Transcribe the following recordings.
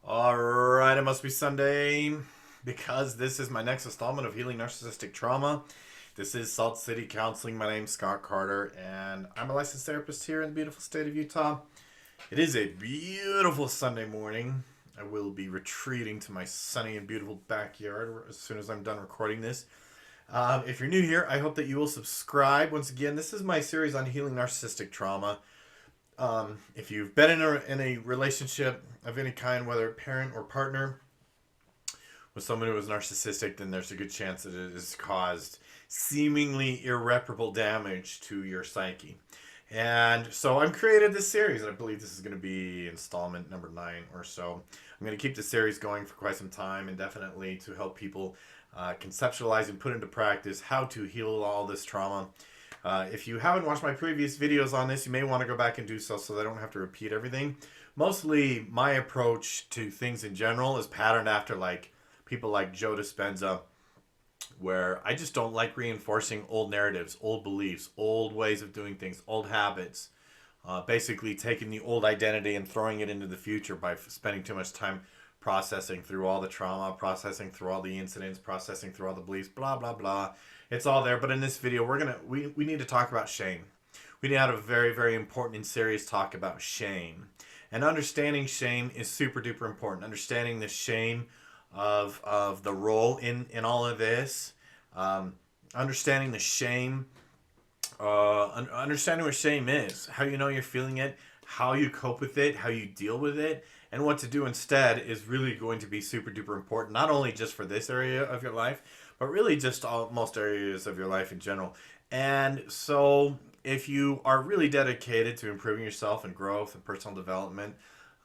Alright, it must be Sunday because this is my next installment of Healing Narcissistic Trauma. This is Salt City Counseling. My name's Scott Carter, and I'm a licensed therapist here in the beautiful state of Utah. It is a beautiful Sunday morning. I will be retreating to my sunny and beautiful backyard as soon as I'm done recording this. If you're new here, I hope that you will subscribe. Once again, this is my series on healing narcissistic trauma. If you've been in a relationship of any kind, whether parent or partner, with someone who is narcissistic, then there's a good chance that it has caused seemingly irreparable damage to your psyche. And so I've created this series, and I believe this is going to be installment number 9 or so. I'm going to keep the series going for quite some time, and definitely to help people conceptualize and put into practice how to heal all this trauma. If you haven't watched my previous videos on this, you may want to go back and do so that I don't have to repeat everything. Mostly my approach to things in general is patterned after people like Joe Dispenza, where I just don't like reinforcing old narratives, old beliefs, old ways of doing things, old habits. Basically taking the old identity and throwing it into the future by spending too much time processing through all the trauma, processing through all the incidents, processing through all the beliefs, blah, blah, blah. It's all there, but in this video, we need to talk about shame. We need to have a very, very important and serious talk about shame. And understanding shame is super duper important. Understanding the shame of the role in all of this. Understanding the shame. Understanding what shame is. How you know you're feeling it. How you cope with it. How you deal with it. And what to do instead is really going to be super duper important. Not only just for this area of your life, but really just most areas of your life in general. And so if you are really dedicated to improving yourself and growth and personal development,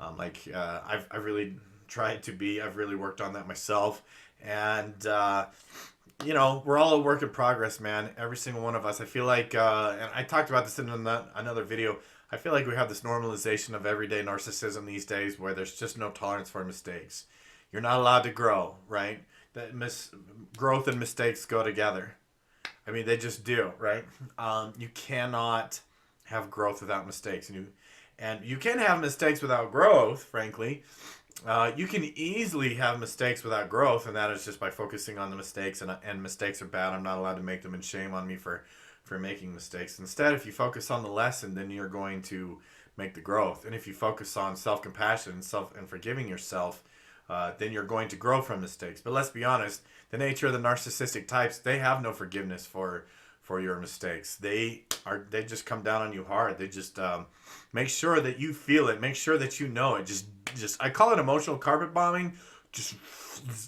I've really tried to be, I've really worked on that myself. And, we're all a work in progress, man. Every single one of us. I feel like, and I talked about this in another video, I feel like we have this normalization of everyday narcissism these days where there's just no tolerance for mistakes. You're not allowed to grow, right? That growth and mistakes go together. I mean, they just do, right? You cannot have growth without mistakes, and you can have mistakes without growth. Frankly, you can easily have mistakes without growth, and that is just by focusing on the mistakes. And mistakes are bad. I'm not allowed to make them, and shame on me for making mistakes. Instead, if you focus on the lesson, then you're going to make the growth. And if you focus on self-compassion and forgiving yourself, then you're going to grow from mistakes. But let's be honest, the nature of the narcissistic types, they have no forgiveness for your mistakes. They just come down on you hard. They just make sure that you feel it. Make sure that you know it. Just I call it emotional carpet bombing. Just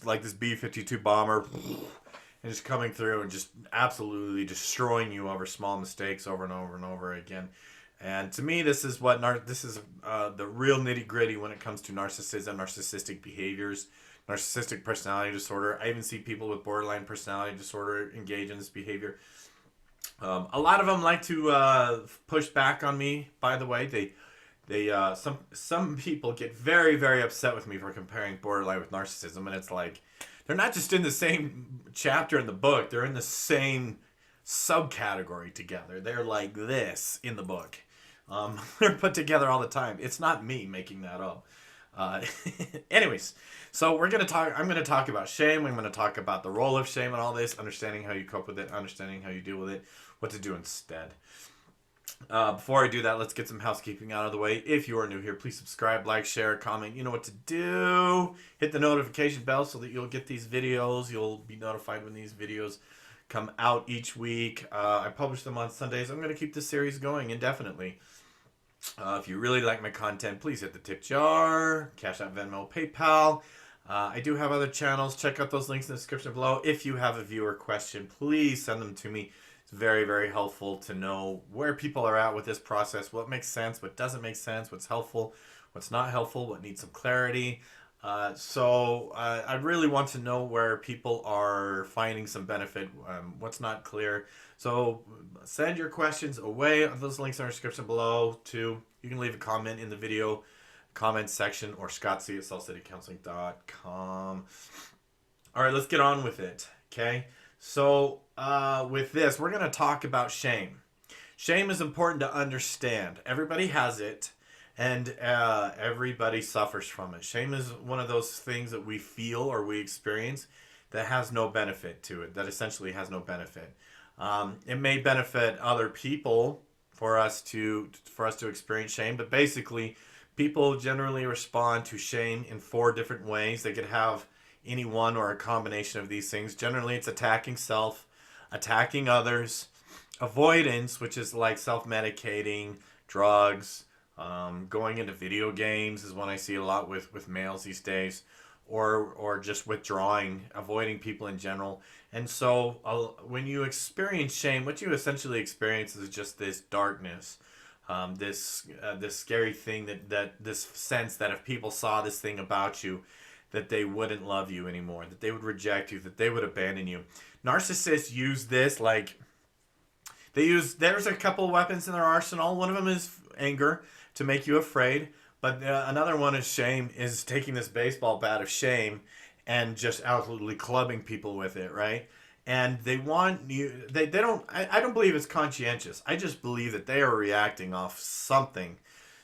like this B-52 bomber, and just coming through and just absolutely destroying you over small mistakes over and over and over again. And to me, this is the real nitty gritty when it comes to narcissism, narcissistic behaviors, narcissistic personality disorder. I even see people with borderline personality disorder engage in this behavior. A lot of them like to push back on me. By the way, some people get very, very upset with me for comparing borderline with narcissism, and it's like they're not just in the same chapter in the book; they're in the same subcategory together. They're like this in the book. They're put together all the time. It's not me making that up. Anyways, so I'm going to talk about shame. I'm going to talk about the role of shame and all this, understanding how you cope with it, understanding how you deal with it, what to do instead. Before I do that, let's get some housekeeping out of the way. If you are new here, please subscribe, like, share, comment. You know what to do. Hit the notification bell so that you'll get these videos. You'll be notified when these videos come out each week. I publish them on Sundays. I'm going to keep this series going indefinitely. If you really like my content, please hit the tip jar, Cash App, Venmo, PayPal. I do have other channels. Check out those links in the description below. If you have a viewer question, please send them to me. It's very, very helpful to know where people are at with this process, what makes sense, what doesn't make sense, what's helpful, what's not helpful, what needs some clarity. So I really want to know where people are finding some benefit, what's not clear. So send your questions away. Those links are in the description below too. You can leave a comment in the video comment section or scottc at saltcitycounseling.com. All right, let's get on with it. Okay. So with this, we're going to talk about shame. Shame is important to understand. Everybody has it. And everybody suffers from it. Shame is one of those things that we feel or we experience that has no benefit to it, that essentially has no benefit. It may benefit other people for us to experience shame, but basically, people generally respond to shame in four different ways. They could have any one or a combination of these things. Generally, it's attacking self, attacking others, avoidance, which is like self-medicating, drugs, going into video games is one I see a lot with males these days, or just withdrawing, avoiding people in general. And so when you experience shame, what you essentially experience is just this darkness, this scary thing that this sense that if people saw this thing about you, that they wouldn't love you anymore, that they would reject you, that they would abandon you. Narcissists use this like there's a couple of weapons in their arsenal. One of them is anger to make you afraid, but another one is shame, is taking this baseball bat of shame and just absolutely clubbing people with it, right? And they want you. They don't. I don't believe it's conscientious. I just believe that they are reacting off something,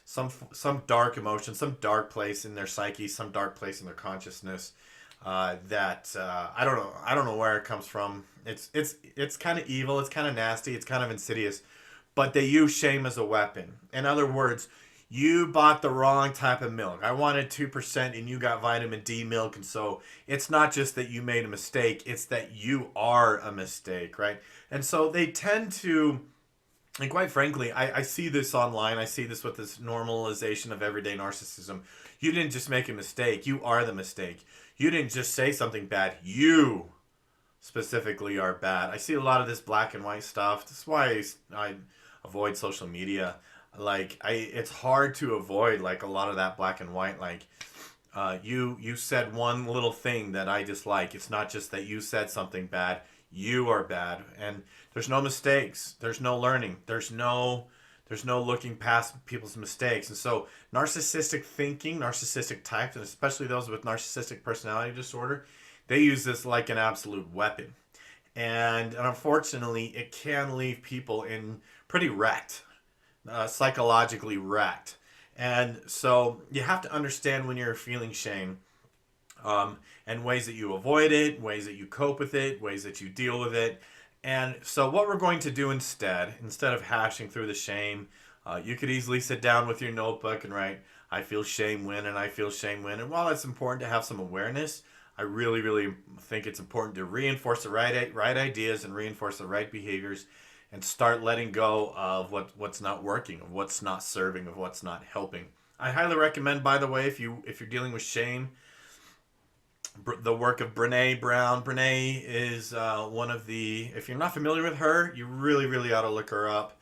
some dark emotion, some dark place in their psyche, some dark place in their consciousness. That I don't know. I don't know where it comes from. It's kind of evil. It's kind of nasty. It's kind of insidious. But they use shame as a weapon. In other words, you bought the wrong type of milk. I wanted 2% and you got vitamin D milk. And so it's not just that you made a mistake, it's that you are a mistake, right? And so they tend to, and quite frankly, I see this online. I see this with this normalization of everyday narcissism. You didn't just make a mistake, you are the mistake. You didn't just say something bad, you specifically are bad. I see a lot of this black and white stuff. That's why I avoid social media. Like it's hard to avoid like a lot of that black and white. Like you said one little thing that I dislike. It's not just that you said something bad. You are bad, and there's no mistakes. There's no learning. There's no looking past people's mistakes. And so narcissistic thinking, narcissistic types, and especially those with narcissistic personality disorder, they use this like an absolute weapon. And unfortunately, it can leave people in pretty wrecked, psychologically wrecked. And so you have to understand when you're feeling shame, and ways that you avoid it, ways that you cope with it, ways that you deal with it. And so what we're going to do instead of hashing through the shame, you could easily sit down with your notebook and write, I feel shame when, and I feel shame when. And while it's important to have some awareness, I really, really think it's important to reinforce the right ideas and reinforce the right behaviors and start letting go of what's not working, of what's not serving, of what's not helping. I highly recommend, by the way, if you're dealing with shame, the work of Brene Brown. Brene is one of the, if you're not familiar with her, you really, really ought to look her up.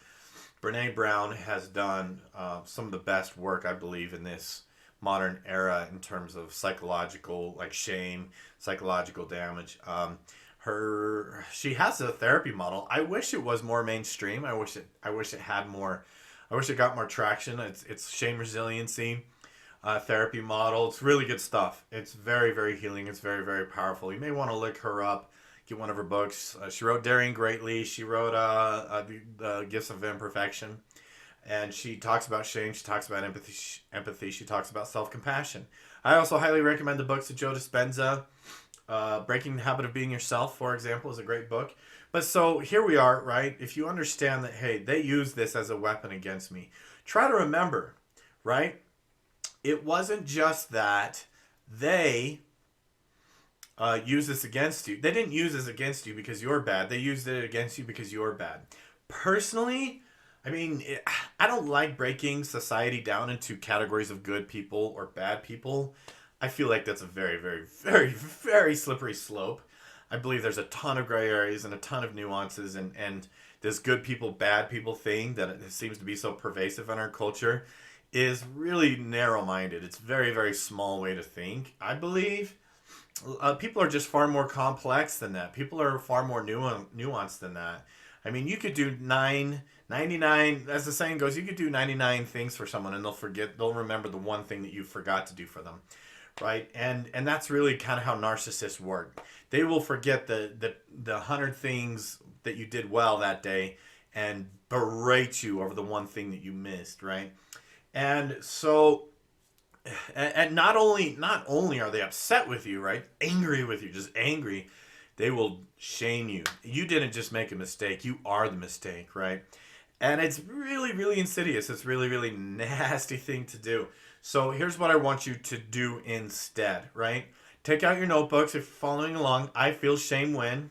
Brene Brown has done some of the best work, I believe, in this modern era in terms of psychological, like shame, psychological damage. She has a therapy model. I wish it was more mainstream. I wish it had more. I wish it got more traction. It's shame resiliency therapy model. It's really good stuff. It's very, very healing. It's very, very powerful. You may want to look her up. Get one of her books. She wrote Daring Greatly. She wrote The Gifts of Imperfection. And she talks about shame. She talks about empathy. She talks about self-compassion. I also highly recommend the books of Joe Dispenza. Breaking the Habit of Being Yourself, for example, is a great book. But so here we are, right? If you understand that, hey, they use this as a weapon against me, try to remember, right? It wasn't just that they use this against you. They didn't use this against you because you're bad. They used it against you because you're bad. Personally, I mean, I don't like breaking society down into categories of good people or bad people. I feel like that's a very, very, very, very slippery slope. I believe there's a ton of gray areas and a ton of nuances, and this good people, bad people thing that it seems to be so pervasive in our culture is really narrow-minded. It's a very, very small way to think. I believe people are just far more complex than that. People are far more nuanced than that. I mean, you could do 99, as the saying goes, you could do 99 things for someone and they'll remember the one thing that you forgot to do for them, right? And that's really kind of how narcissists work. They will forget the 100 things that you did well that day and berate you over the one thing that you missed, right? And so, and not only are they upset with you, right? Angry with you, just angry. They will shame you. You didn't just make a mistake. You are the mistake, right? And it's really, really insidious. It's really, really nasty thing to do. So here's what I want you to do instead, right? Take out your notebooks if you're following along. I feel shame when,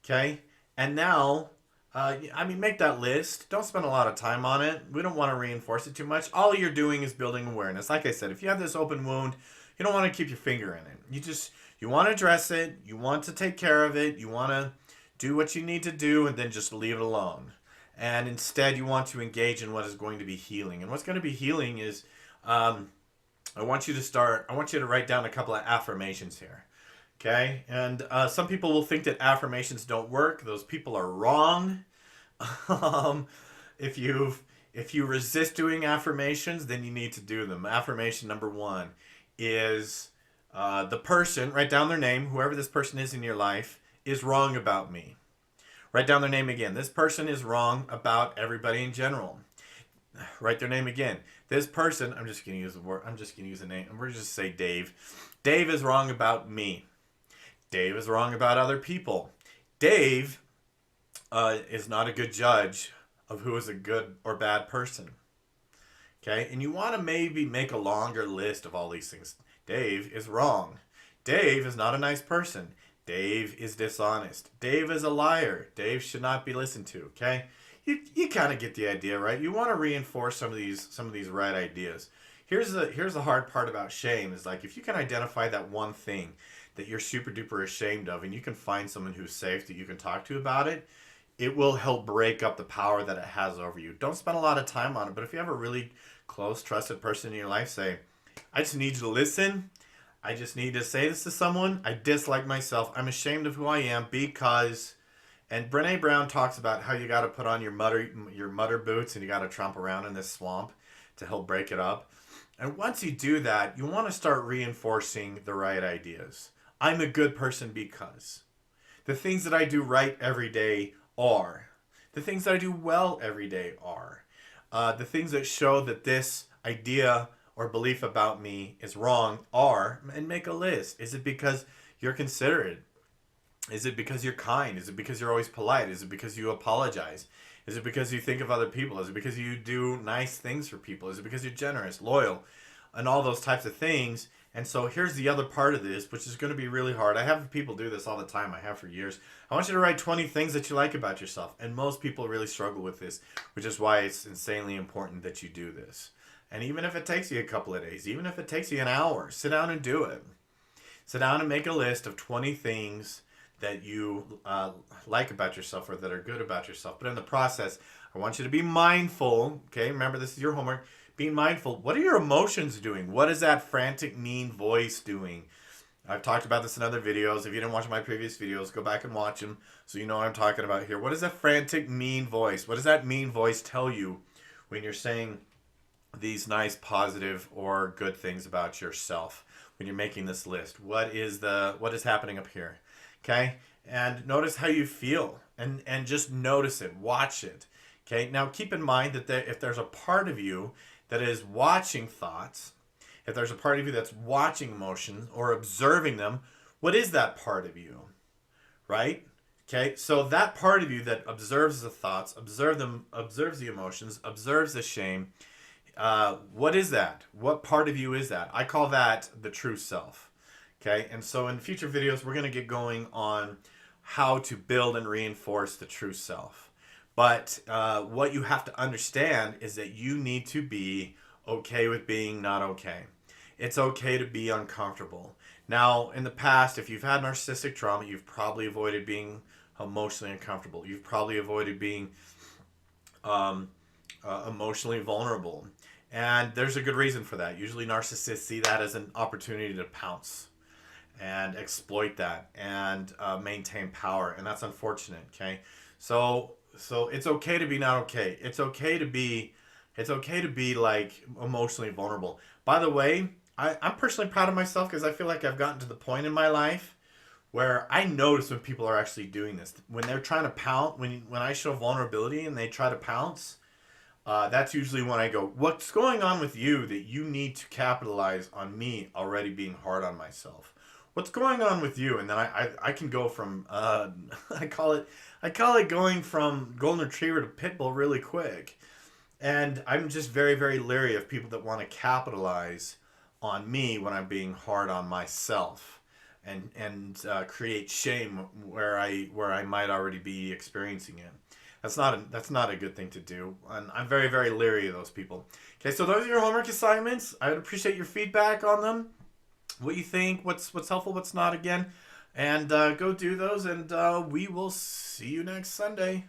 okay? And now, make that list. Don't spend a lot of time on it. We don't want to reinforce it too much. All you're doing is building awareness. Like I said, if you have this open wound, you don't want to keep your finger in it. You want to address it. You want to take care of it. You want to do what you need to do and then just leave it alone. And instead, you want to engage in what is going to be healing. And what's going to be healing is, I want you to write down a couple of affirmations here. Okay? And some people will think that affirmations don't work. Those people are wrong. um, if you resist doing affirmations, then you need to do them. Affirmation number 1 is the person, write down their name, whoever this person is in your life, is wrong about me. Write down their name again. This person is wrong about everybody in general. Write their name again. This person, I'm just going to use a word. I'm just going to use a name. We're just say Dave. Dave is wrong about me. Dave is wrong about other people. Dave is not a good judge of who is a good or bad person. Okay? And you want to maybe make a longer list of all these things. Dave is wrong. Dave is not a nice person. Dave is dishonest. Dave is a liar. Dave should not be listened to. Okay? You kind of get the idea, right? You want to reinforce some of these right ideas. Here's the hard part about shame is like if you can identify that one thing that you're super duper ashamed of and you can find someone who's safe that you can talk to about it, it will help break up the power that it has over you. Don't spend a lot of time on it, but if you have a really close, trusted person in your life, say, I just need you to listen. I just need to say this to someone. I dislike myself. I'm ashamed of who I am because... And Brene Brown talks about how you got to put on your mudder boots and you got to tromp around in this swamp to help break it up. And once you do that, you want to start reinforcing the right ideas. I'm a good person because. The things that I do right every day are. The things that I do well every day are. The things that show that this idea or belief about me is wrong are, and make a list. Is it because you're considerate? Is it because you're kind? Is it because you're always polite? Is it because you apologize? Is it because you think of other people? Is it because you do nice things for people? Is it because you're generous, loyal, and all those types of things? And so here's the other part of this, which is going to be really hard. I have people do this all the time. I have for years. I want you to write 20 things that you like about yourself. And most people really struggle with this, which is why it's insanely important that you do this. And even if it takes you a couple of days, even if it takes you an hour, sit down and do it. Sit down and make a list of 20 things that you like about yourself or that are good about yourself. But in the process, I want you to be mindful. Okay, remember this is your homework. Being mindful. What are your emotions doing? What is that frantic, mean voice doing? I've talked about this in other videos. If you didn't watch my previous videos, go back and watch them so you know what I'm talking about here. What is that frantic, mean voice? What does that mean voice tell you when you're saying these nice, positive, or good things about yourself? When you're making this list, what is happening up here? Okay, and notice how you feel, and just notice it, watch it. Okay, now keep in mind that if there's a part of you that is watching thoughts, if there's a part of you that's watching emotions or observing them, what is that part of you? Right? Okay, so that part of you that observes the thoughts, observes the emotions, observes the shame, what is that? What part of you is that? I call that the true self. Okay, and so in future videos, we're going to get going on how to build and reinforce the true self. But what you have to understand is that you need to be okay with being not okay. It's okay to be uncomfortable. Now, in the past, if you've had narcissistic trauma, you've probably avoided being emotionally uncomfortable. You've probably avoided being emotionally vulnerable. And there's a good reason for that. Usually narcissists see that as an opportunity to pounce and exploit that and maintain power, and that's unfortunate. Okay, so it's okay to be not okay. It's okay to be like emotionally vulnerable. By the way, I'm personally proud of myself because I feel like I've gotten to the point in my life where I notice when people are actually doing this, when they're trying to pounce, when I show vulnerability and they try to pounce, That's usually when I go, what's going on with you that you need to capitalize on me already being hard on myself? What's going on with you? And then I can go from I call it going from golden retriever to pit bull really quick. And I'm just very, very leery of people that want to capitalize on me when I'm being hard on myself, and create shame where I might already be experiencing it. That's not a good thing to do, and I'm very, very leery of those people. Okay, so those are your homework assignments. I would appreciate your feedback on them. What you think? What's helpful? What's not? Again, and go do those, and we will see you next Sunday.